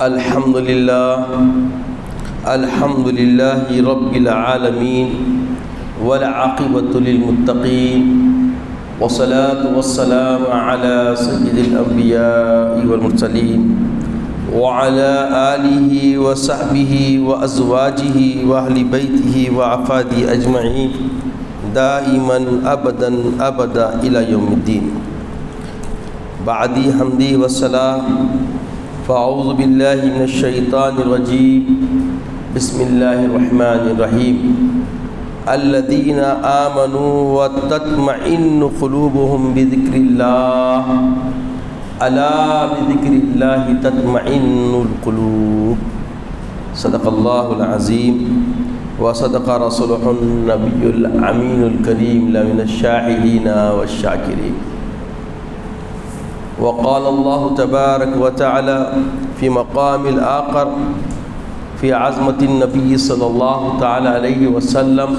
الحمد لله رب العالمين والعاقبة للمتقين والصلاة والسلام على سيد الأنبياء والمرسلين وعلى آله وصحبه وأزواجه وأهل بيته وأحفاده أجمعين دائما أبدا إلى يوم الدين. بعدی حمدی والصلاة فاعوذ باللہ من الشیطان الرجیم بسم اللہ الرحمن الرحیم الذین آمنوا وتطمئن قلوبهم بذکر اللہ الا بذکر اللہ تطمئن القلوب. صدق اللہ العظیم وصدق رسولہ النبی الامین الکریم لمن الشاہدین والشاکرین. وقال الله تبارك وتعالى في مقام الآخر في عظمة النبي صلى الله تعالى عليه وسلم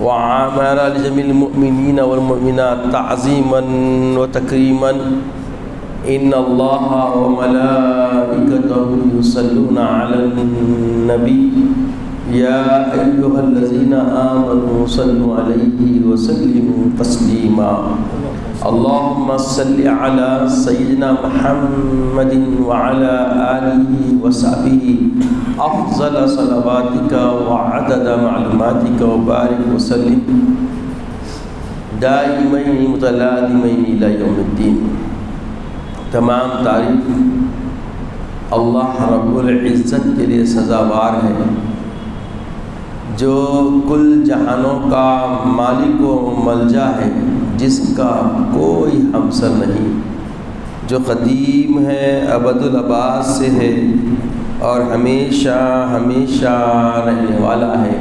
وعامل لجميع المؤمنين والمؤمنات تعظيما وتكريما إن الله وملائكته يصلون على النبي يا أيها الذين آمنوا صلوا عليه وسلموا تسليما. اللهم صل على سيدنا محمد وعلى آله وصحبه أفضل صلواتك وعدد معلوماتك وبارك وسلم دائمين متلازمين إلى يوم الدين. تمام تعریف اللہ رب العزت کے لیے سزاوار ہے جو کل جہانوں کا مالک و ملجا ہے، جس کا کوئی ہمسر نہیں، جو قدیم ہے، ابد الآباد سے ہے اور ہمیشہ ہمیشہ رہنے والا ہے.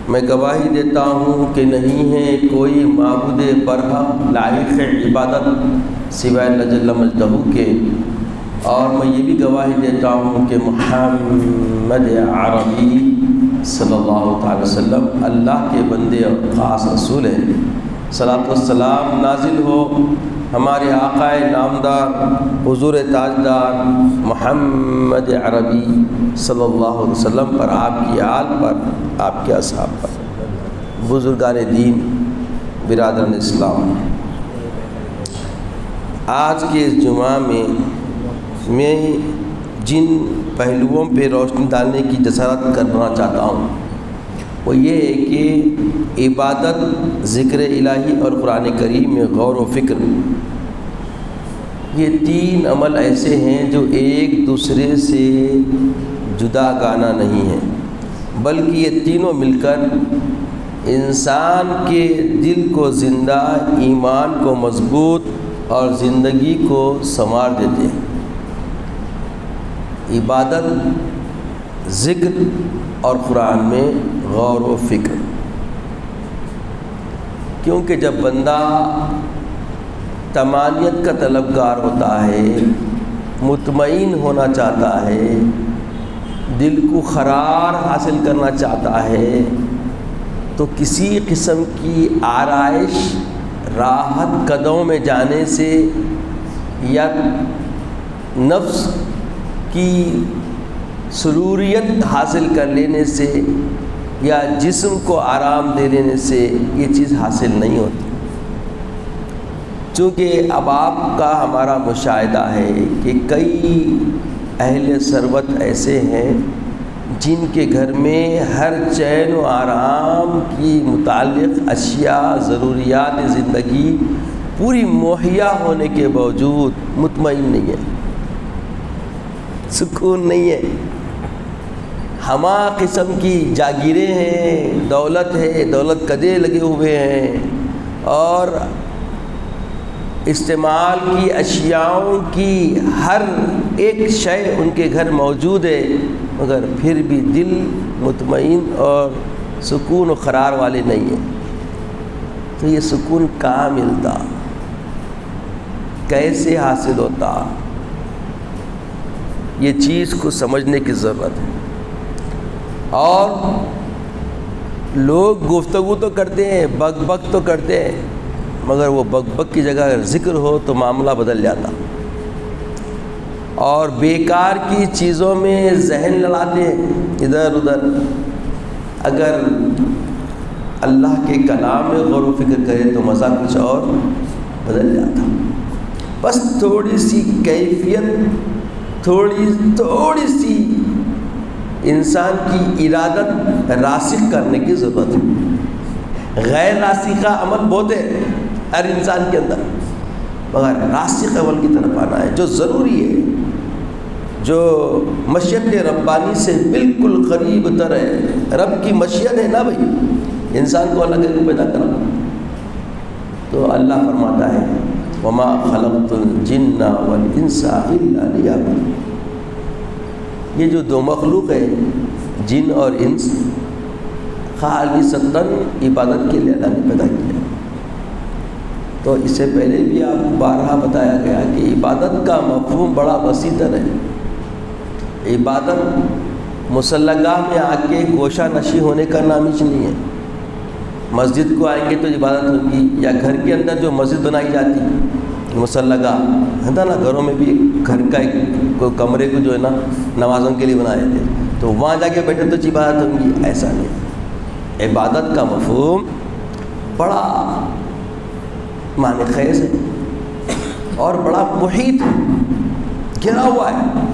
میں گواہی دیتا ہوں کہ نہیں ہے کوئی معبود برحق لائق عبادت سوائے اللہ جل مجدہ کے، اور میں یہ بھی گواہی دیتا ہوں کہ محمد عربی صلی اللہ تعالی وسلم اللہ کے بندے اور خاص رسول ہیں. صلاۃ والسلام نازل ہو ہمارے آقا نامدار حضور تاجدار محمد عربی صلی اللہ علیہ وسلم پر، آپ کی آل پر، آپ کے اصحاب پر. بزرگان دین، برادران اسلام، آج کے اس جمعہ میں جن پہلوؤں پہ روشنی ڈالنے کی جسارت کرنا چاہتا ہوں وہ یہ ہے کہ عبادت، ذکر الہی اور قرآن کریم میں غور و فکر، یہ تین عمل ایسے ہیں جو ایک دوسرے سے جدا گانا نہیں ہیں، بلکہ یہ تینوں مل کر انسان کے دل کو زندہ، ایمان کو مضبوط اور زندگی کو سنوار دیتے ہیں. عبادت، ذکر اور قرآن میں غور و فکر. کیونکہ جب بندہ طمانیت کا طلبگار ہوتا ہے، مطمئن ہونا چاہتا ہے، دل کو قرار حاصل کرنا چاہتا ہے، تو کسی قسم کی آرائش، راحت قدموں میں جانے سے یا نفس کی سروریت حاصل کر لینے سے یا جسم کو آرام دے لینے سے یہ چیز حاصل نہیں ہوتی. چونکہ اب آپ کا ہمارا مشاہدہ ہے کہ کئی اہل ثروت ایسے ہیں جن کے گھر میں ہر چین و آرام کی متعلق اشیاء، ضروریات زندگی پوری مہیا ہونے کے باوجود مطمئن نہیں ہے، سکون نہیں ہے. ہما قسم کی جاگیریں ہیں، دولت ہے، دولت قدے لگے ہوئے ہیں اور استعمال کی اشیاؤں کی ہر ایک شے ان کے گھر موجود ہے، مگر پھر بھی دل مطمئن اور سکون و قرار والے نہیں ہیں. تو یہ سکون کہاں ملتا، کیسے حاصل ہوتا، یہ چیز کو سمجھنے کی ضرورت ہے. اور لوگ گفتگو تو کرتے ہیں، بک بک تو کرتے ہیں، مگر وہ بک بک کی جگہ اگر ذکر ہو تو معاملہ بدل جاتا. اور بیکار کی چیزوں میں ذہن لڑاتے ہیں ادھر ادھر. اگر اللہ کے کلام میں غور و فکر کرے تو مزہ کچھ اور بدل جاتا. بس تھوڑی سی کیفیت، تھوڑی سی انسان کی ارادت راسخ کرنے کی ضرورت ہے. غیر راسخہ عمل بہت ہے ہر انسان کے اندر، مگر راسخ عمل کی طرف آنا ہے جو ضروری ہے، جو مشیت ربانی سے بالکل قریب تر ہے. رب کی مشیت ہے نا بھائی، انسان کو اللہ کے پیدا کرا. تو اللہ فرماتا ہے وما خلقت الجن والانس الا لیعبدون. یہ جو دو مخلوق ہے جن اور انس، خالصتاً عبادت کے لیے اللہ نے پیدا کیا. تو اس سے پہلے بھی آپ کو بارہا بتایا گیا کہ عبادت کا مفہوم بڑا وسیع تر ہے. عبادت مصلی گاہ میں آ کے گوشہ نشی ہونے کا نام ہی نہیں ہے. مسجد کو آئیں گے تو عبادت ہوگی، یا گھر کے اندر جو مسجد بنائی جاتی مصلی گاہ ہے نا، گھروں میں بھی گھر کا ایک کمرے کو جو ہے نا نمازوں کے لیے بنائے تھے، تو وہاں جا کے بیٹھے تو عبادت ہوگی، ایسا نہیں. عبادت کا مفہوم بڑا معنی خیز ہے اور بڑا محیط گھرا ہوا ہے.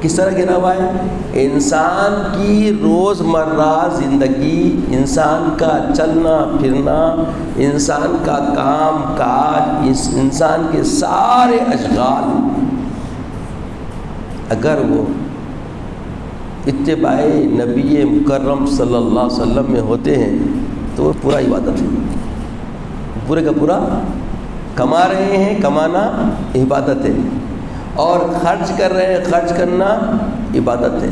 کس طرح گھرا ہوا ہے؟ انسان کی روزمرہ زندگی، انسان کا چلنا پھرنا، انسان کا کام کاج، انسان کے سارے اشغال اگر وہ اتباع نبی مکرم صلی اللہ علیہ وسلم میں ہوتے ہیں تو وہ پورا عبادت ہے. پورے کا پورا کما رہے ہیں، کمانا عبادت ہے، اور خرچ کر رہے ہیں، خرچ کرنا عبادت ہے.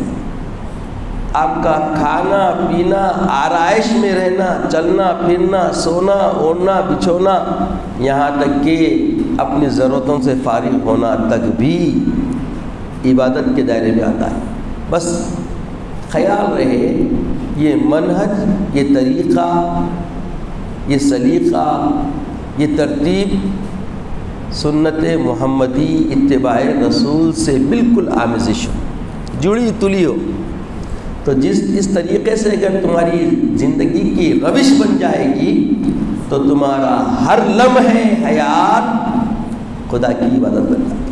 آپ کا کھانا پینا، آرائش میں رہنا، چلنا پھرنا، سونا اوڑھنا بچھونا، یہاں تک کہ اپنی ضرورتوں سے فارغ ہونا تک بھی عبادت کے دائرے میں آتا ہے. بس خیال رہے یہ منہج، یہ طریقہ، یہ سلیقہ، یہ ترتیب سنت محمدی اتباع رسول سے بالکل آمیزش ہو، جڑی تلی ہو. تو اس طریقے سے اگر تمہاری زندگی کی روش بن جائے گی تو تمہارا ہر لمحے حیات خدا کی عبادت بن جائے.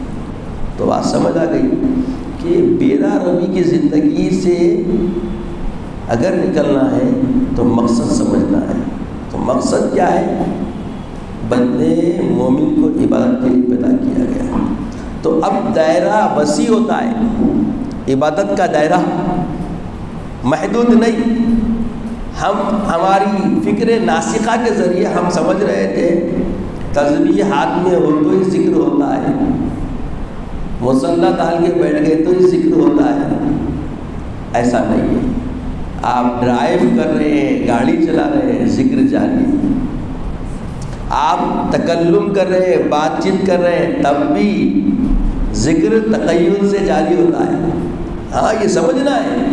تو بات سمجھ آ گئی کہ بیرا روی کی زندگی سے اگر نکلنا ہے تو مقصد سمجھنا ہے. تو مقصد کیا ہے؟ بندے مومن کو عبادت کے لیے پیدا کیا گیا. تو اب دائرہ وسیع ہوتا ہے، عبادت کا دائرہ محدود نہیں. ہماری فکر ناسخہ کے ذریعے ہم سمجھ رہے تھے تسبیح ہاتھ میں ہو تو ہی ذکر ہوتا ہے، مصلی ڈال کے بیٹھ گئے تو ہی ذکر ہوتا ہے. ایسا نہیں ہے. آپ ڈرائیو کر رہے ہیں، گاڑی چلا رہے ہیں، ذکر جاری. آپ تکلم کر رہے ہیں، بات چیت کر رہے ہیں، تب بھی ذکر تقیل سے جاری ہوتا ہے. ہاں یہ سمجھنا ہے.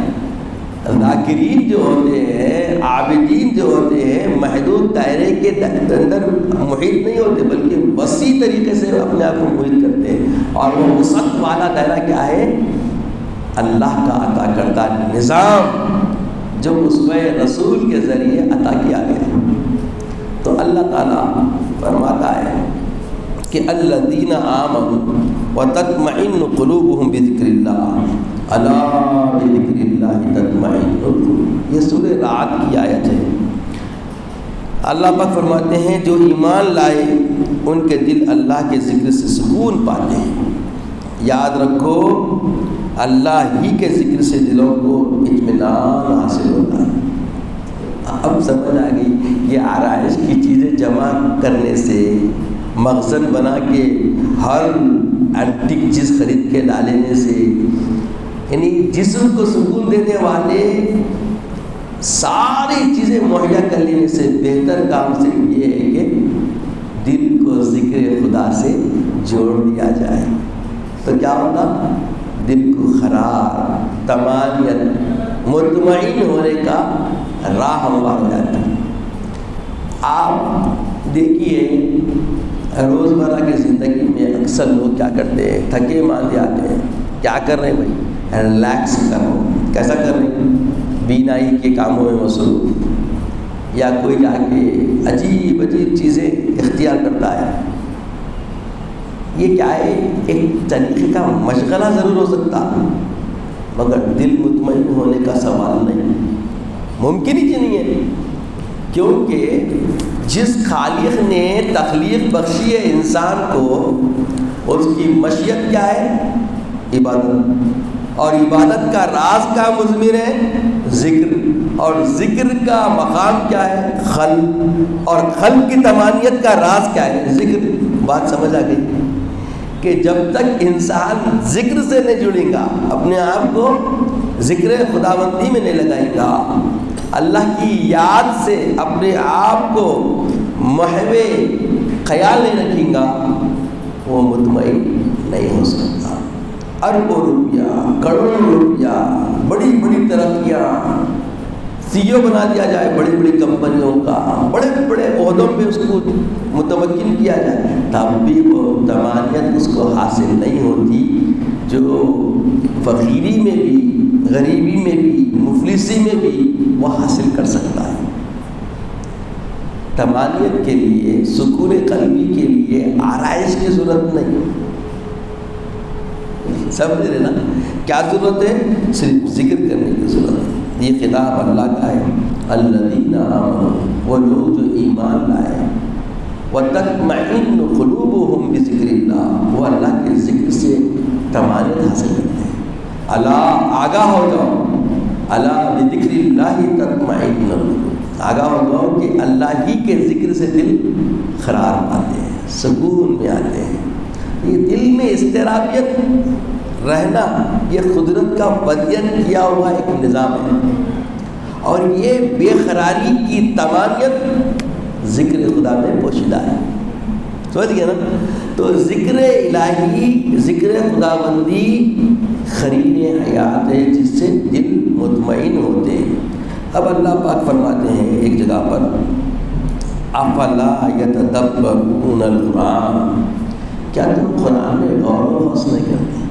ذاکرین جو ہوتے ہیں، عابدین جو ہوتے ہیں، محدود دائرے کے اندر محیط نہیں ہوتے بلکہ وسیع طریقے سے اپنے آپ کو محیط کرتے ہیں. اور وہ وسعت والا دائرہ کیا ہے؟ اللہ کا عطا کردہ نظام جو اسوہ رسول کے ذریعے عطا کیا گیا. تو اللہ تعالیٰ فرماتا ہے کہ الذین آمنوا وتطمئن قلوبهم بذکر اللہ الا بذکر اللہ تطمئن القلوب. یہ سورہ رعد کی آیت ہے. اللہ پاک فرماتے ہیں جو ایمان لائے ان کے دل اللہ کے ذکر سے سکون پاتے ہیں. یاد رکھو اللہ ہی کے ذکر سے دلوں کو اطمینان حاصل ہوتا ہے. اب سمجھ آ گئی یہ آرائش کی چیزیں جمع کرنے سے، مخزن بنا کے ہر اینٹک چیز خرید کے ڈالنے سے، یعنی جسم کو سکون دینے والے ساری چیزیں مہیا کر لینے سے بہتر کام صرف یہ ہے کہ دل کو ذکر خدا سے جوڑ دیا جائے. تو کیا ہوگا؟ دل کو قرار، طمانینت، مطمئن ہونے کا راہ ہموار ہو جاتا ہے. آپ دیکھیے روزمرہ کی زندگی میں اکثر لوگ کیا کرتے ہیں، تھکے ماندے آتے ہیں، کیا کر رہے ہیں بھائی، ریلیکس کر رہے ہیں. کیسا کر رہے ہیں؟ بینائی کے کاموں میں مصروف، یا کوئی جا کے عجیب عجیب چیزیں اختیار کرتا ہے. یہ کیا ہے؟ ایک طریقے کا مشغلہ ضرور ہو سکتا، مگر دل مطمئن ہونے کا سوال نہیں، ممکن ہی نہیں ہے. کیونکہ جس خالق نے تخلیق بخشی ہے انسان کو، اس کی مشیت کیا ہے؟ عبادت. اور عبادت کا راز کا مضمر ہے ذکر، اور ذکر کا مقام کیا ہے؟ خلق، اور خلق کی تمانیت کا راز کیا ہے؟ ذکر. بات سمجھ آ گئی کہ جب تک انسان ذکر سے نہیں جڑے گا، اپنے آپ کو ذکر خداوندی میں نہیں لگائے گا، اللہ کی یاد سے اپنے آپ کو محو خیال نہیں رکھیں گا، وہ مطمئن نہیں ہو سکتا. اربوں روپیہ، کروڑوں روپیہ، بڑی بڑی ترقیاں، CEO بنا دیا جائے بڑی بڑی کمپنیوں کا، بڑے بڑے عہدوں پہ اس کو متمکن کیا جائے، تب بھی وہ تمانیت اس کو حاصل نہیں ہوتی جو فقیری میں بھی، غریبی میں بھی، مفلسی میں بھی وہ حاصل کر سکتا ہے. تمانیت کے لیے، سکون قلبی کے لیے آرائش کی ضرورت نہیں. سمجھ رہے نا؟ کیا ضرورت ہے؟ صرف ذکر کرنے کی ضرورت ہے. یہ خطاب اللہ کا ہے، الذین آمنوا، وہ لوگ جو ایمان لائے، وتطمئن قلوبہم بذکر اللہ، وہ اللہ کے ذکر سے تمانیت حاصل کرتے ہیں. الا، آگاہ ہو جاؤ، الا بذکر اللہ تطمئن القلوب، آگاہ ہو جاؤ کہ اللہ ہی کے ذکر سے دل قرار پاتے ہیں، سکون میں آتے ہیں. یہ دل میں اضطرابیت رہنا یہ قدرت کا بدین کیا ہوا ایک نظام ہے، اور یہ بے قراری کی تمانیت ذکر خدا میں پوشیدہ ہے. سمجھ گئے نا؟ تو ذکر الہی، ذکر خداوندی خرین حیات ہے جس سے دل مطمئن ہوتے ہیں. اب اللہ پاک فرماتے ہیں ایک جگہ پر، افلا یتدبرون القرآن، کیا تم قرآن میں غور و خوض نہیں کرتے؟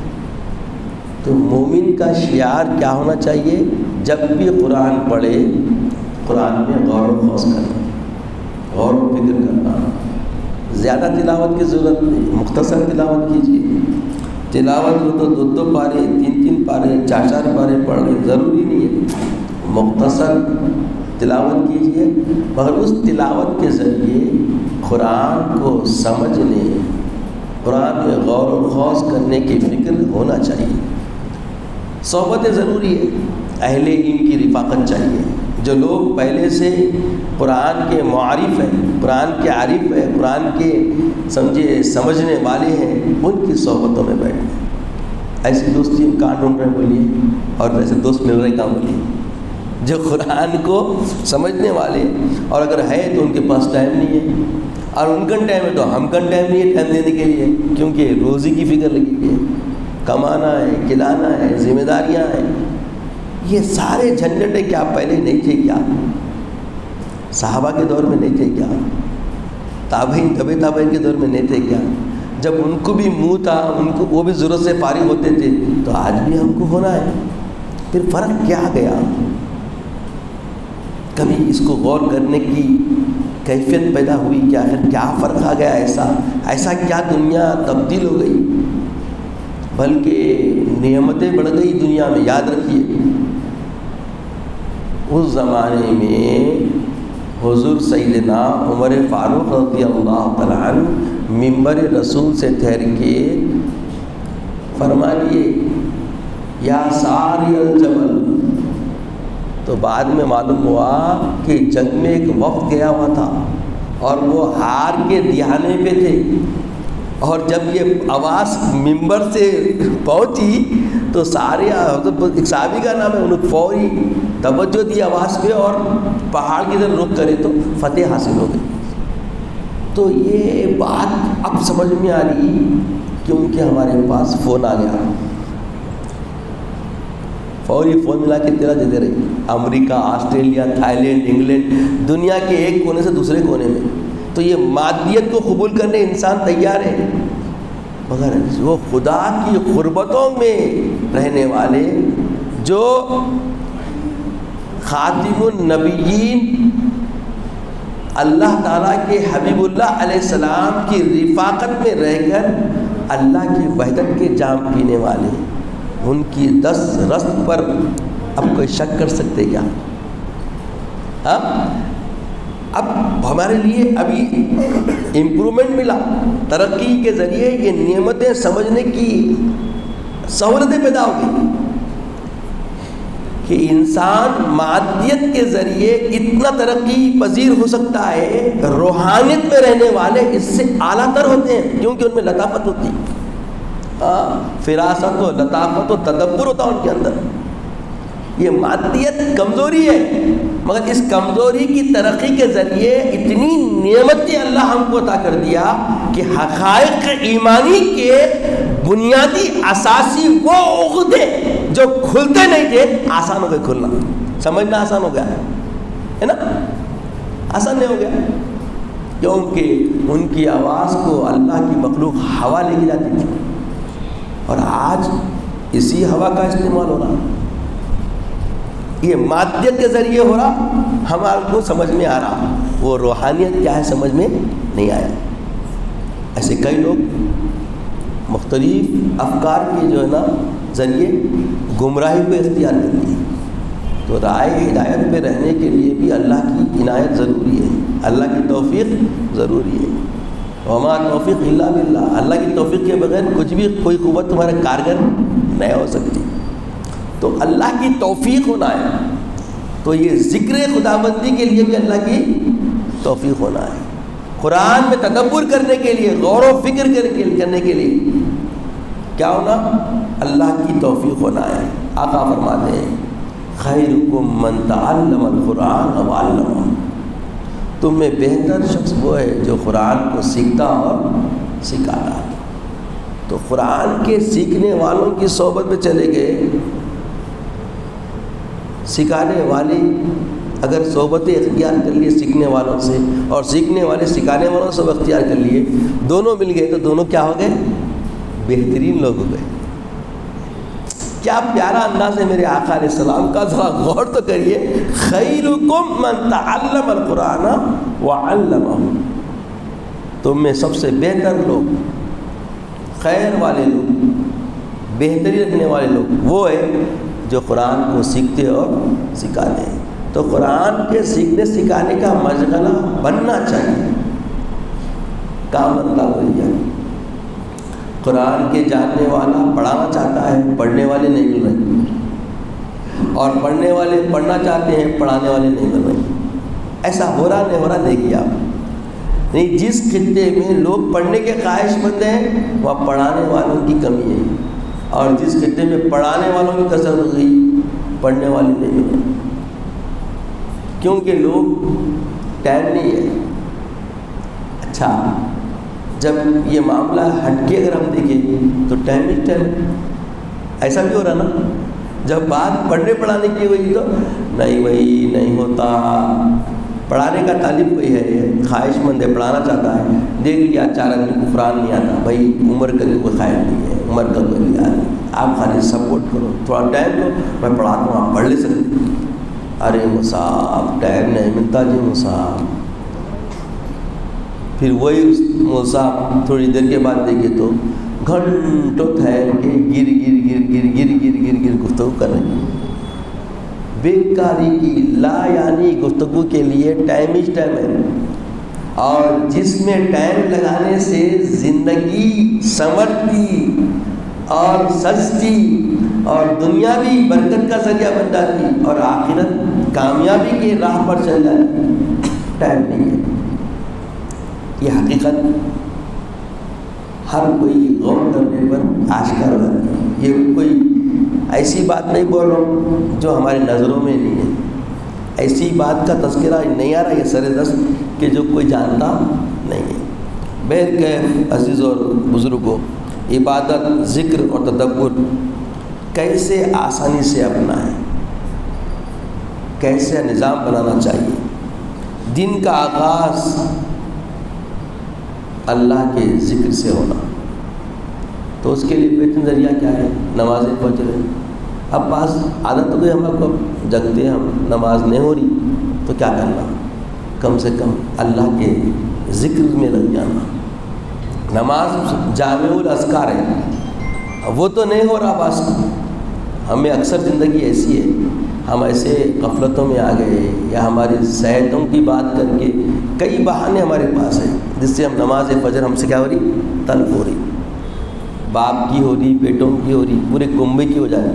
تو مومن کا شعار کیا ہونا چاہیے؟ جب بھی قرآن پڑھے، قرآن میں غور و خوض کرنا، غور و فکر کرنا. زیادہ تلاوت کی ضرورت نہیں، مختصر تلاوت کیجیے. تلاوت ہو تو 2 پارے، 3 پارے، 4 پارے پڑھنے ضروری نہیں ہے. مختصر تلاوت کیجیے، مگر اس تلاوت کے ذریعے قرآن کو سمجھنے، قرآن میں غور و خوض کرنے کی فکر ہونا چاہیے. صحبت ضروری ہے، اہل علم کی رفاقت چاہیے. جو لوگ پہلے سے قرآن کے معارف ہیں، قرآن کے عارف ہیں، قرآن کے سمجھنے والے ہیں، ان کی صحبتوں میں بیٹھیں. ایسی دوستی ہم کہاں ڈھونڈ رہے ہیں بولیے؟ اور ویسے دوست مل رہے کہاں بولیے؟ جو قرآن کو سمجھنے والے، اور اگر ہے تو ان کے پاس ٹائم نہیں ہے، اور ان کا ٹائم ہے تو ہم کا ٹائم نہیں ہے ٹائم دینے کے لیے، کیونکہ روزی کی فکر لگی ہوئی ہے، کمانا ہے، کھلانا ہے، ذمہ داریاں ہیں. یہ سارے جھنجھٹیں کیا پہلے نہیں تھے کیا؟ صحابہ کے دور میں نہیں تھے کیا؟ تابعین، طبع تابعین کے دور میں نہیں تھے کیا؟ جب ان کو بھی منہ تھا، ان کو وہ بھی ضرورت سے فارغ ہوتے تھے، تو آج بھی ہم کو ہونا ہے. پھر فرق کیا گیا؟ کبھی اس کو غور کرنے کی کیفیت پیدا ہوئی کیا؟ کیا فرق آ گیا؟ ایسا کیا دنیا تبدیل ہو گئی؟ بلکہ نعمتیں بڑھ گئی دنیا میں. یاد رکھیے، اس زمانے میں حضور سیدنا عمر فاروق رضی اللہ تعالیٰ عنہ منبر رسول سے ٹھہر کے فرما لیے، یا ساری الجبل. تو بعد میں معلوم ہوا کہ جنگ میں ایک وفد گیا ہوا تھا، اور وہ ہار کے دہانے پہ تھے، اور جب یہ آواز منبر سے پہنچی تو سارے، ایک صحابی کا نام ہے، انہوں نے فوری توجہ دی آواز پہ، اور پہاڑ کی طرف رخ کرے تو فتح حاصل ہو گئی. تو یہ بات اب سمجھ میں آ رہی کیونکہ ہمارے پاس فون آ گیا، فوری فون ملا کے اطلاع دیتے رہی. امریکہ، آسٹریلیا، تھائی لینڈ، انگلینڈ، دنیا کے ایک کونے سے دوسرے کونے میں تو یہ مادیت کو قبول کرنے انسان تیار ہے، مگر وہ خدا کی قربتوں میں رہنے والے، جو خاتم النبیین اللہ تعالیٰ کے حبیب اللہ علیہ السلام کی رفاقت میں رہ کر اللہ کی وحدت کے جام پینے والے، ان کی دست رست پر اب کوئی شک کر سکتے کیا؟ ہاں، اب ہمارے لیے ابھی امپرومنٹ ملا، ترقی کے ذریعے یہ نعمتیں سمجھنے کی سہولتیں پیدا ہو گئی کہ انسان مادیت کے ذریعے اتنا ترقی پذیر ہو سکتا ہے، روحانیت میں رہنے والے اس سے اعلیٰ تر ہوتے ہیں، کیونکہ ان میں لطافت ہوتی ہے، فراست و لطافت و تدبر ہوتا ہے ان کے اندر۔ یہ مادیت کمزوری ہے، مگر اس کمزوری کی ترقی کے ذریعے اتنی نعمتیں اللہ ہم کو عطا کر دیا کہ حقائق ایمانی کے بنیادی اساسی وہ عقدے جو کھلتے نہیں تھے آسان ہو گئے کھلنا، سمجھنا آسان ہو گیا ہے نا، آسان نہیں ہو گیا، کیونکہ ان کی آواز کو اللہ کی مخلوق ہوا لے کے جاتی تھی، اور آج اسی ہوا کا استعمال ہو رہا، یہ مادیت کے ذریعے ہو رہا، ہمارے کو سمجھ میں آ رہا، وہ روحانیت کیا ہے سمجھ میں نہیں آیا۔ ایسے کئی لوگ مختلف افکار کے جو ہے نا ذریعے گمراہی کو اختیار کر لی، تو رائے ہدایت پہ رہنے کے لیے بھی اللہ کی عنایت ضروری ہے، اللہ کی توفیق ضروری ہے، وما توفیق الا باللہ، اللہ کی توفیق کے بغیر کچھ بھی کوئی قوت تمہارا کارگر نہیں ہو سکتی، تو اللہ کی توفیق ہونا ہے، تو یہ ذکر خدا بندی کے لیے بھی اللہ کی توفیق ہونا ہے، قرآن میں تدبر کرنے کے لیے، غور و فکر کرنے کے لیے کیا ہونا؟ اللہ کی توفیق ہونا ہے۔ آقا فرماتے ہیں خیرکم من تعلم القرآن وعلمہ، تم میں بہتر شخص وہ ہے جو قرآن کو سیکھتا اور سکھاتا، تو قرآن کے سیکھنے والوں کی صحبت میں چلے گئے، سکھانے والے اگر صحبتیں اختیار کر لیے سیکھنے والوں سے، اور سیکھنے والے سکھانے والوں سے اختیار کر لیے، دونوں مل گئے تو دونوں کیا ہو گئے؟ بہترین لوگ ہو گئے۔ کیا پیارا انداز ہے میرے آقا علیہ السلام کا، ذرا غور تو کریے، خیرکم من تعلم القرآن وعلمہ، تم میں سب سے بہتر لوگ، خیر والے لوگ، بہتری رکھنے والے لوگ وہ ہے جو قرآن کو سیکھتے اور سکھاتے ہیں۔ تو قرآن کے سیکھنے سکھانے کا مشغلہ بننا چاہیے، کام بنتا ہو، قرآن کے جاننے والا پڑھانا چاہتا ہے، پڑھنے والے نہیں مل رہے، اور پڑھنے والے پڑھنا چاہتے ہیں، پڑھانے والے نہیں مل رہے، ایسا ہو رہا نہیں ہو رہا دیکھیے آپ، نہیں جس خطے میں لوگ پڑھنے کے خواہش مند ہیں وہاں پڑھانے والوں کی کمی ہے، اور جس خطے میں پڑھانے والوں کی کثرت ہو گئی پڑھنے والے نہیں مل رہے، کیونکہ لوگ ٹائم نہیں ہے۔ اچھا، جب یہ معاملہ ہٹ کے اگر ہم دیکھیں تو ٹائم ہی ٹائم، ایسا بھی ہو رہا نا، جب بات پڑھنے پڑھانے کی ہوئی تو نہیں بھائی نہیں ہوتا، پڑھانے کا طالب کوئی ہے، خواہش مند ہے، پڑھانا چاہتا ہے، دیکھ لیا 4 آدمی کو قرآن نہیں آتا، بھائی عمر کا کوئی خواہش نہیں ہے، عمر کا کوئی نہیں آتا، آپ خالی سپورٹ کرو، تھوڑا ٹائم دو، میں پڑھاتا ہوں، آپ پڑھ لے سکتے۔ ارے مصعب ٹائم نہیں ملتا جی مصعب، پھر وہی مصعب تھوڑی دیر کے بعد دیکھے تو گھنٹوں ٹھہر کے گر گفتگو کر رہے ہیں، بیکاری کی لا یعنی گفتگو کے لیے ٹائم ہی ٹائم ہے، اور جس میں ٹائم لگانے سے زندگی سنورتی اور سجتی اور دنیا بھی برکت کا ذریعہ بن جاتی اور آخرت کامیابی کے راہ پر چل جاتی، ٹائم نہیں ہے۔ یہ حقیقت ہر کوئی غور کرنے پر آشکار ہو جاتی ہے، یہ کوئی ایسی بات نہیں بول رہا ہوں جو ہماری نظروں میں نہیں ہے، ایسی بات کا تذکرہ نہیں آ رہا یہ سر دست کہ جو کوئی جانتا نہیں ہے۔ بہرکیف عزیز اور بزرگوں، عبادت، ذکر اور تدبر کیسے آسانی سے اپنائیں، کیسے نظام بنانا چاہیے۔ دن کا آغاز اللہ کے ذکر سے ہونا. تو اس کے لیے بہترین ذریعہ کیا ہے؟ نماز فجر ہے. اب بعض عادت ہو گئی ہم کو جگتے ہیں ہم نماز نہیں ہو رہی تو کیا کرنا؟ کم سے کم اللہ کے ذکر میں لگ جانا. نماز جامع الاذکار ہے، وہ تو نہیں ہو رہا. بس ہمیں اکثر زندگی ایسی ہے، ہم ایسے غفلتوں میں آ گئے یا ہماری صحتوں کی بات کر کے کئی بہانے ہمارے پاس ہیں جس سے ہم نماز فجر ہم سے کیا ہو رہی؟ طلب ہو رہی. باپ کی ہو رہی، بیٹوں کی ہو رہی، پورے کنبے کی ہو جائے.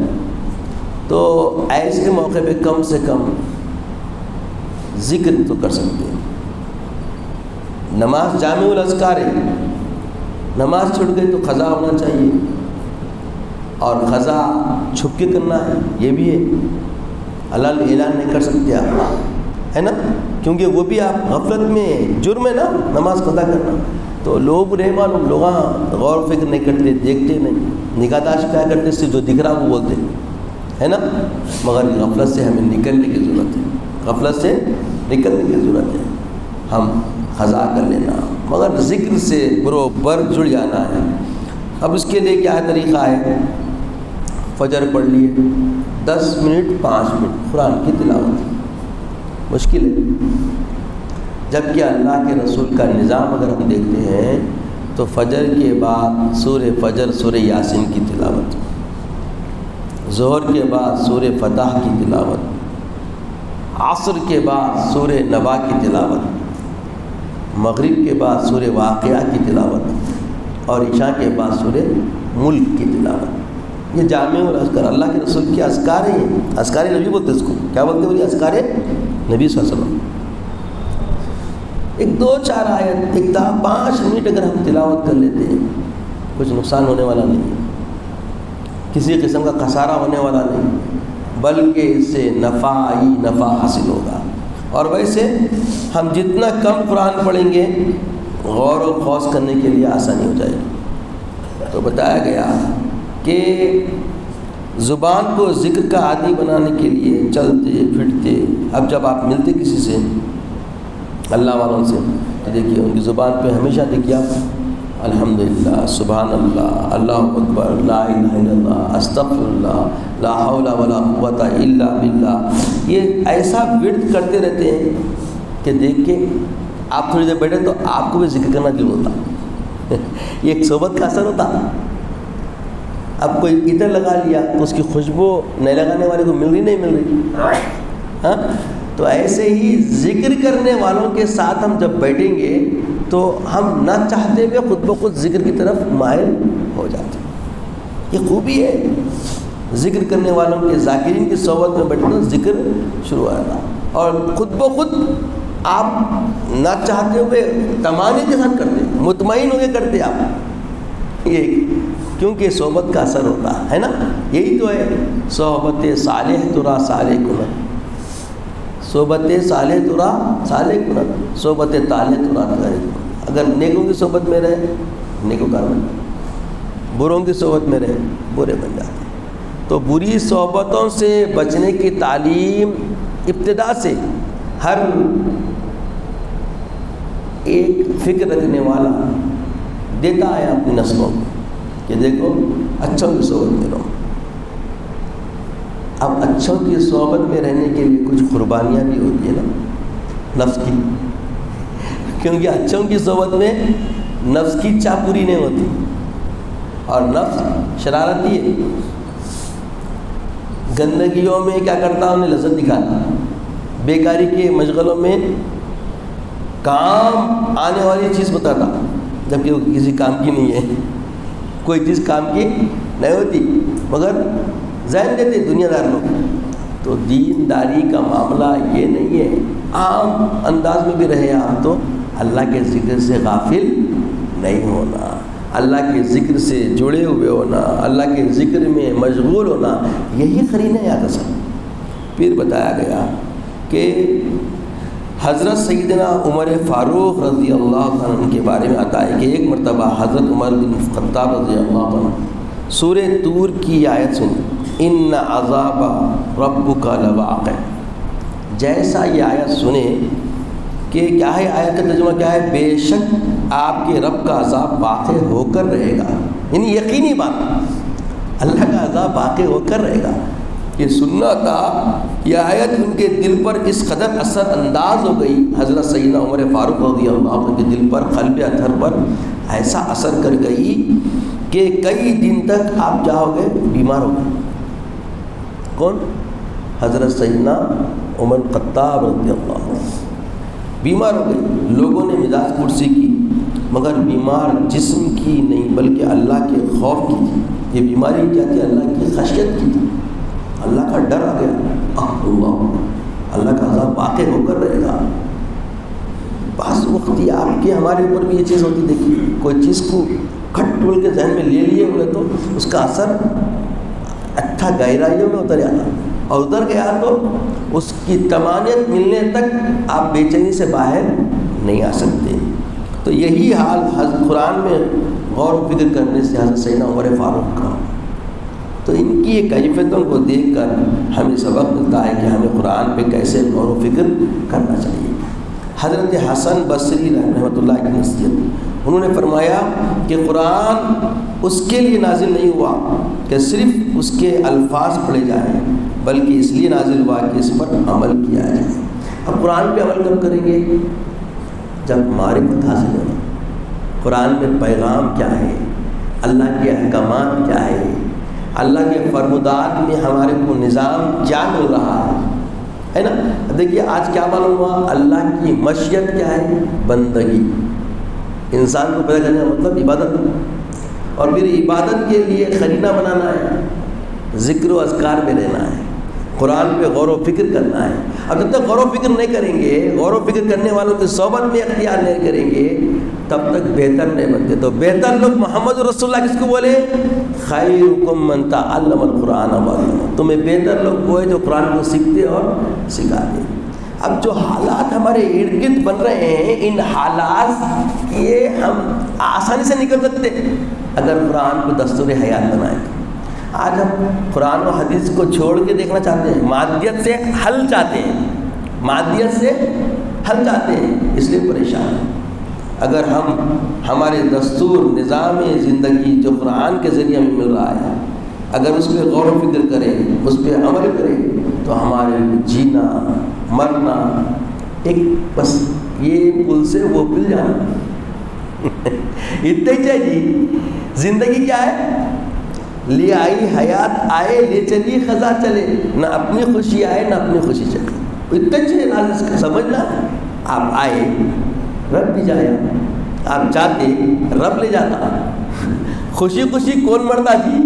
تو ایسے موقع پہ کم سے کم ذکر تو کر سکتے ہیں. نماز جامع الاذکار ہے، نماز چھوٹ گئی تو قضا ہونا چاہیے، اور قضا چھپ کے کرنا ہے یہ بھی ہے. اللہ اعلان نہیں کر سکتے آپ، ہے نا، کیونکہ وہ بھی آپ غفلت میں جرم ہے نا نماز قضا کرنا. تو لوگ نہیں معلوم، لوگ غور و فکر نہیں کرتے، دیکھتے نہیں، نگاہ داشت کیا کرتے، اس سے جو دکھ رہا وہ بولتے، ہے نا. مگر غفلت سے ہمیں نکلنے کی ضرورت ہے، غفلت سے نکلنے کی ضرورت ہے. ہم قضا کر لینا مگر ذکر سے برابر جڑ جانا ہے. اب اس کے لیے کیا طریقہ ہے؟ فجر پڑھ لیے 10 منٹ 5 منٹ قرآن کی تلاوت مشکل ہے. جبکہ اللہ کے رسول کا نظام اگر ہم دیکھتے ہیں تو فجر کے بعد سورہ فجر سورہ یاسین کی تلاوت، ظہر کے بعد سورہ فتح کی تلاوت، عصر کے بعد سورہ نبا کی تلاوت، مغرب کے بعد سورہ واقعہ کی تلاوت، اور عشاء کے بعد سورہ ملک کی تلاوت. یہ جامع الاذکار اللہ کے رسول کی اذکار ہیں. اذکار نبی بولتے اس کو، کیا بولتے ہیں؟ اذکار نبی صلی اللہ علیہ وسلم. 1-2-4 آیت 5 منٹ اگر ہم تلاوت کر لیتے ہیں کچھ نقصان ہونے والا نہیں ہے، کسی قسم کا خسارہ ہونے والا نہیں، بلکہ اس سے نفع ہی نفع حاصل ہوگا. اور ویسے ہم جتنا کم قرآن پڑھیں گے غور و خوض کرنے کے لیے آسانی ہو جائے گی. تو بتایا گیا کہ زبان کو ذکر کا عادی بنانے کے لیے چلتے پھرتے، اب جب آپ ملتے کسی سے اللہ والوں سے تو دیکھیے ان کی زبان پہ ہمیشہ دیکھیے آپ الحمدللہ، سبحان اللہ، اللہ اکبر، لا الہ الا اللہ، استغفر اللہ، لا حول ولا قوت الا باللہ. یہ ایسا ورد کرتے رہتے ہیں کہ دیکھ کے آپ تھوڑی دیر بیٹھے تو آپ کو بھی ذکر کرنا دل ہوتا. یہ ایک صحبت کا اثر ہوتا. اب کوئی ادھر لگا لیا تو اس کی خوشبو نہیں لگانے والے کو مل رہی. ہاں، تو ایسے ہی ذکر کرنے والوں کے ساتھ ہم جب بیٹھیں گے تو ہم نہ چاہتے ہوئے خود بخود ذکر کی طرف مائل ہو جاتے ہیں. یہ خوبی ہے ذکر کرنے والوں کے، ذاکرین کی صحبت میں بیٹھنا ذکر شروع ہوگا، اور خود بخود آپ نہ چاہتے ہوئے تمانے کے ساتھ کرتے، مطمئن ہو کے کرتے آپ. یہ کیونکہ صحبت کا اثر ہوتا ہے نا. یہی تو ہے صحبت صالح ترا صالح کنت، صحبت صالح ترا صالح کنت، صحبت طالح ترا طالح کنت. اگر نیکوں کی صحبت میں رہے نیکوکار بن جاتے، بروں کی صحبت میں رہے برے بن جاتے. تو بری صحبتوں سے بچنے کی تعلیم ابتدا سے ہر ایک فکر رکھنے والا دیتا ہے اپنی نسلوں کو کہ دیکھو اچھوں کی صحبت میں رہو. اب اچھوں کی صحبت میں رہنے کے لیے کچھ قربانیاں بھی ہوتی ہیں نا نفس کی، کیونکہ اچھوں کی صحبت میں نفس کی چاہ پوری نہیں ہوتی، اور نفس شرارتی ہے. گندگیوں میں کیا کرتا انہیں لذت دکھاتا، بیکاری کے مشغلوں میں کام آنے والی چیز بتاتا جبکہ وہ کسی کام کی نہیں ہے. کوئی چیز کام کی نہیں ہوتی مگر ذہن دیتے دنیا دار لوگ. تو دینداری کا معاملہ یہ نہیں ہے عام انداز میں بھی رہے آپ تو اللہ کے ذکر سے غافل نہیں ہونا، اللہ کے ذکر سے جڑے ہوئے ہونا، اللہ کے ذکر میں مشغول ہونا، یہی قرینہ یاد اصل. پھر بتایا گیا کہ حضرت سیدنا عمر فاروق رضی اللہ عنہ کے بارے میں آتا ہے کہ ایک مرتبہ حضرت عمر بن خطاب رضی اللہ عنہ سورہ طور کی آیت سنی، ان عذاب ربک لواقع. جیسا یہ آیت سنے کہ کیا ہے آیت کا ترجمہ کیا ہے؟ بے شک آپ کے رب کا عذاب واقع ہو کر رہے گا، یعنی یقینی بات، اللہ کا عذاب واقع ہو کر رہے گا۔ یہ سننا تھا، یہ آیت ان کے دل پر اس قدر اثر انداز ہو گئی، حضرت سیدنا عمر فاروق رضی اللہ عنہ کے دل پر، قلب اطہر پر ایسا اثر کر گئی کہ کئی دن تک آپ جاؤ گے بیمار ہو گئے۔ کون؟ حضرت سیدنا عمر خطاب رضی اللہ عنہ بیمار ہو گئے۔ لوگوں نے مزاج پرسی کی، مگر بیمار جسم کی نہیں بلکہ اللہ کے خوف کی تھی۔ یہ بیماری کیا تھی؟ اللہ کی خشیت کی تھی، اللہ کا ڈر آ گیا، اللہ کا عذاب واقع ہو کر رہے گا۔ بعض وقت یہ آپ کے ہمارے اوپر بھی یہ چیز ہوتی، دیکھیے کوئی چیز کو کھٹ ٹول کے ذہن میں لے لیے ہوئے تو اس کا اثر اچھا گہرائیوں میں اتر جاتا، اور اتر گیا تو اس کی تمانیت ملنے تک آپ بے چینی سے باہر نہیں آ سکتے۔ تو یہی حال قرآن میں غور و فکر کرنے سے حضرت سیدنا عمر فاروق کا، تو ان کی یہ کیفیتوں کو دیکھ کر ہمیں سبق ملتا ہے کہ ہمیں قرآن پہ کیسے غور و فکر کرنا چاہیے۔ حضرت حسن بصری رحمۃ اللہ کی نصیحت، انہوں نے فرمایا کہ قرآن اس کے لیے نازل نہیں ہوا کہ صرف اس کے الفاظ پڑھے جائیں، بلکہ اس لیے نازل ہوا کہ اس پر عمل کیا جائے۔ اب قرآن پہ عمل کب کریں گے؟ جب معرفت حاصل ہو۔ قرآن میں پیغام کیا ہے، اللہ کے احکامات کیا ہے، اللہ کے فرمودات میں ہمارے کو نظام کیا مل رہا ہے نا؟ دیکھیے آج کیا معلوم ہوا، اللہ کی مشیت کیا ہے؟ بندگی۔ انسان کو پیدا کرنے کا مطلب عبادت، اور پھر عبادت کے لیے قرینہ بنانا ہے، ذکر و اذکار میں رہنا ہے، قرآن پہ غور و فکر کرنا ہے۔ اب جب تک غور و فکر نہیں کریں گے، غور و فکر کرنے والوں کی صحبت میں اختیار نہیں کریں گے، تب تک بہتر نہیں بنتے۔ تو بہتر لوگ محمد رسول اللہ کس کو بولے؟ خیرکم من تعلم القرآن وعلمہ، تمہیں بہتر لوگ وہ ہے جو قرآن کو سیکھتے اور سکھاتے۔ اب جو حالات ہمارے ارد گرد بن رہے ہیں، ان حالات یہ ہم آسانی سے نکل سکتے اگر قرآن کو دستور حیات بنائیں۔ آج ہم قرآن و حدیث کو چھوڑ کے دیکھنا چاہتے ہیں، مادیت سے حل چاہتے ہیں، مادیت سے حل چاہتے ہیں، اس لیے پریشان ہیں۔ اگر ہم ہمارے دستور نظام زندگی جو قرآن کے ذریعے ہمیں مل رہا ہے، اگر اس پہ غور و فکر کریں، اس پہ عمل کریں، تو ہمارے جینا مرنا ایک بس یہ پل سے وہ پل جانا اتنا ہی چاہیے۔ زندگی کیا ہے؟ لے آئی حیات آئے، لے چلی خزاں چلے، نہ اپنی خوشی آئے نہ اپنی خوشی چلے، اتنا چاہیے سمجھنا۔ آپ آئے رب بھی جایا، آپ چاہتے رب لے جاتا، خوشی خوشی کون مرتا جی؟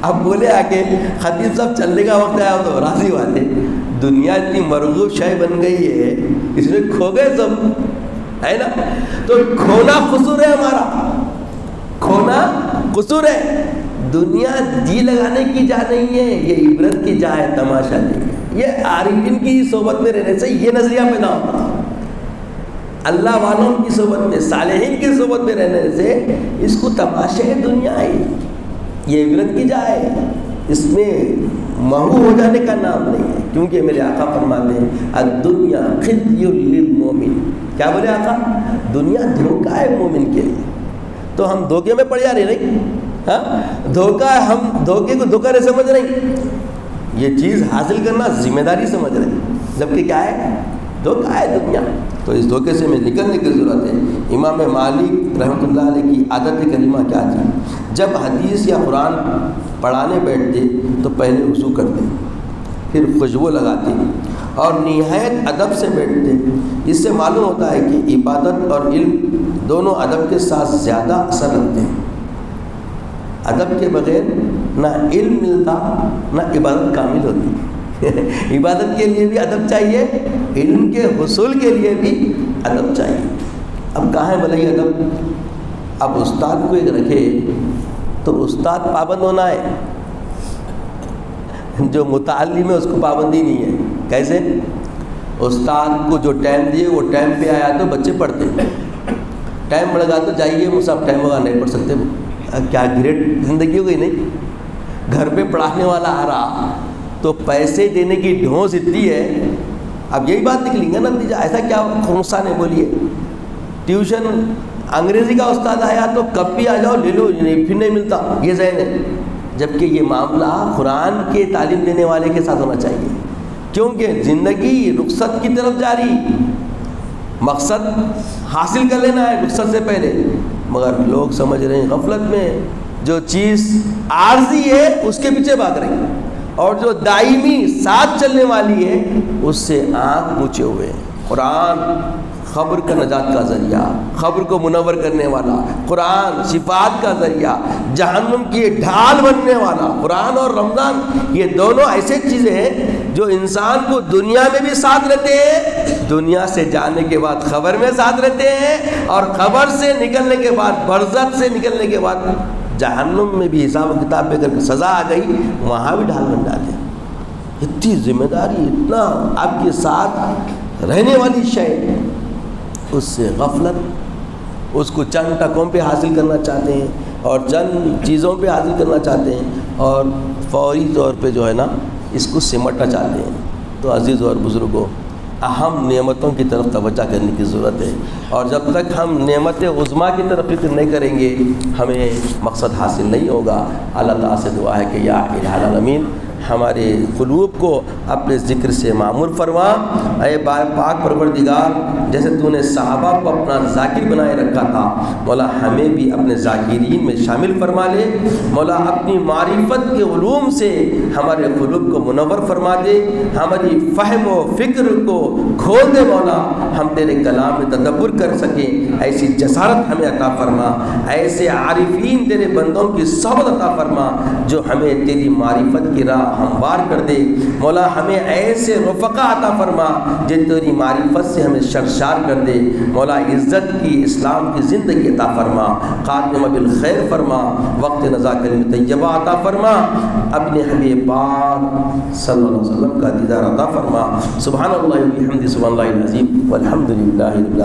اب بولے آ کے خطیب صاحب چلنے کا وقت آیا تو راضی ہوتے، دنیا اتنی مرغوب شے بن گئی ہے، اس میں کھو گئے سب، ہے نا؟ تو کھونا قصور ہے ہمارا، کھونا قصور ہے۔ دنیا جی لگانے کی جا نہیں ہے، یہ عبرت کی جا ہے، تماشا نہیں ہے۔ یہ عارفین کی صحبت میں رہنے سے یہ نظریہ پیدا ہوتا ہے، اللہ والوں کی صحبت میں، صالحین کی صحبت میں رہنے سے اس کو تماشے دنیا ہے، یہ عبرت کی جا ہے، اس میں محو ہو جانے کا نام نہیں ہے۔ کیونکہ میرے آقا فرماتے ہیں الدنیا خزي للمؤمن، کیا بولے آقا؟ دنیا دھوکہ ہے مومن کے لیے۔ تو ہم دھوکے میں پڑ جا رہے نہیں، ہاں دھوکہ، ہم دھوکے کو دھوکہ نہیں سمجھ رہے، یہ چیز حاصل کرنا ذمہ داری سمجھ رہے ہیں، جبکہ کیا ہے؟ دھوکہ ہے دنیا۔ تو اس دھوکے سے میں نکلنے کی ضرورت ہے۔ امام مالک رحمۃ اللہ علیہ کی عادت کریمہ کیا تھی؟ جب حدیث یا قرآن پڑھانے بیٹھتے تو پہلے وضو کرتے، پھر خوشبو لگاتے اور نہایت ادب سے بیٹھتے۔ اس سے معلوم ہوتا ہے کہ عبادت اور علم دونوں ادب کے ساتھ زیادہ اثر رکھتے ہیں۔ ادب کے بغیر نہ علم ملتا نہ عبادت کامل ہوتی۔ عبادت کے لیے بھی ادب چاہیے، علم کے حصول کے لیے بھی ادب چاہیے۔ اب کہاں ہے بھلا یہ ادب؟ اب استاد کو ایک رکھے تو استاد پابند ہونا ہے، جو متعلم ہے اس کو پابندی نہیں ہے۔ کیسے؟ استاد کو جو ٹائم دیے وہ ٹائم پہ آیا تو بچے پڑھتے، ٹائم بڑھ گا تو جائیے وہ سب ٹائم ہوگا نہیں پڑھ سکتے، کیا گریٹ زندگی ہو گئی نہیں؟ گھر پہ پڑھانے والا آ رہا تو پیسے دینے کی ڈھونس اتنی ہے، اب یہی بات نکلیں گے نا نتیجہ. ایسا کیا نقصان ہے بولیے؟ ٹیوشن انگریزی کا استاد آیا تو کب بھی آ جاؤ لے لو، پھر نہیں ملتا، یہ ذہن ہے. جبکہ یہ معاملہ قرآن کے تعلیم دینے والے کے ساتھ ہونا چاہیے، کیونکہ زندگی رخصت کی طرف جاری، مقصد حاصل کر لینا ہے رخصت سے پہلے. مگر لوگ سمجھ رہے ہیں غفلت میں، جو چیز عارضی ہے اس کے پیچھے بھاگ رہے ہیں، اور جو دائمی ساتھ چلنے والی ہے اس سے آنکھ پوچھے ہوئے ہیں. قرآن خبر کا نجات کا ذریعہ، خبر کو منور کرنے والا، قرآن شفاعت کا ذریعہ، جہنم کی ڈھال بننے والا. قرآن اور رمضان یہ دونوں ایسے چیزیں ہیں جو انسان کو دنیا میں بھی ساتھ رہتے ہیں، دنیا سے جانے کے بعد خبر میں ساتھ رہتے ہیں، اور خبر سے نکلنے کے بعد، برزخ سے نکلنے کے بعد جہنم میں بھی حساب و کتاب پہ کر کے سزا آ گئی وہاں بھی ڈھال بن جاتے ہیں. اتنی ذمہ داری، اتنا آپ کے ساتھ رہنے والی شے، اس سے غفلت، اس کو چند ٹکوں پہ حاصل کرنا چاہتے ہیں اور چند چیزوں پہ حاصل کرنا چاہتے ہیں، اور فوری طور پہ جو ہے نا اس کو سمٹنا چاہتے ہیں. تو عزیز اور بزرگوں، اہم نعمتوں کی طرف توجہ کرنے کی ضرورت ہے، اور جب تک ہم نعمت عظمیٰ کی طرف فکر نہیں کریں گے ہمیں مقصد حاصل نہیں ہوگا. اللہ تعالیٰ سے دعا ہے کہ یا الہ العالمین ہمارے قلوب کو اپنے ذکر سے معمور فرما. اے پاک پروردگار، جیسے تو نے صحابہ کو اپنا ذاکر بنائے رکھا تھا، مولا ہمیں بھی اپنے ذاکرین میں شامل فرما لے. مولا اپنی معرفت کے علوم سے ہمارے قلوب کو منور فرما دے، ہماری فہم و فکر کو کھول دے. مولا ہم تیرے کلام میں تدبر کر سکیں، ایسی جسارت ہمیں عطا فرما. ایسے عارفین تیرے بندوں کی صحبت عطا فرما جو ہمیں تیری معرفت کی راہ ہموار کر دے. مولا ہمیں ایسے رفقا عطا فرما جن تیری معرفت سے ہمیں سرشار کر دے. مولا عزت کی، اسلام کی زندگی عطا فرما، خاتمہ بالخیر فرما، وقت نزا کلمہ طیبہ عطا فرما، اپنے حبیب پاک صلی اللہ علیہ وسلم کا دیدار عطا فرما. سبحان اللہ و بحمدہ، سبحان اللہ العظیم والحمد للہ رب العالمین.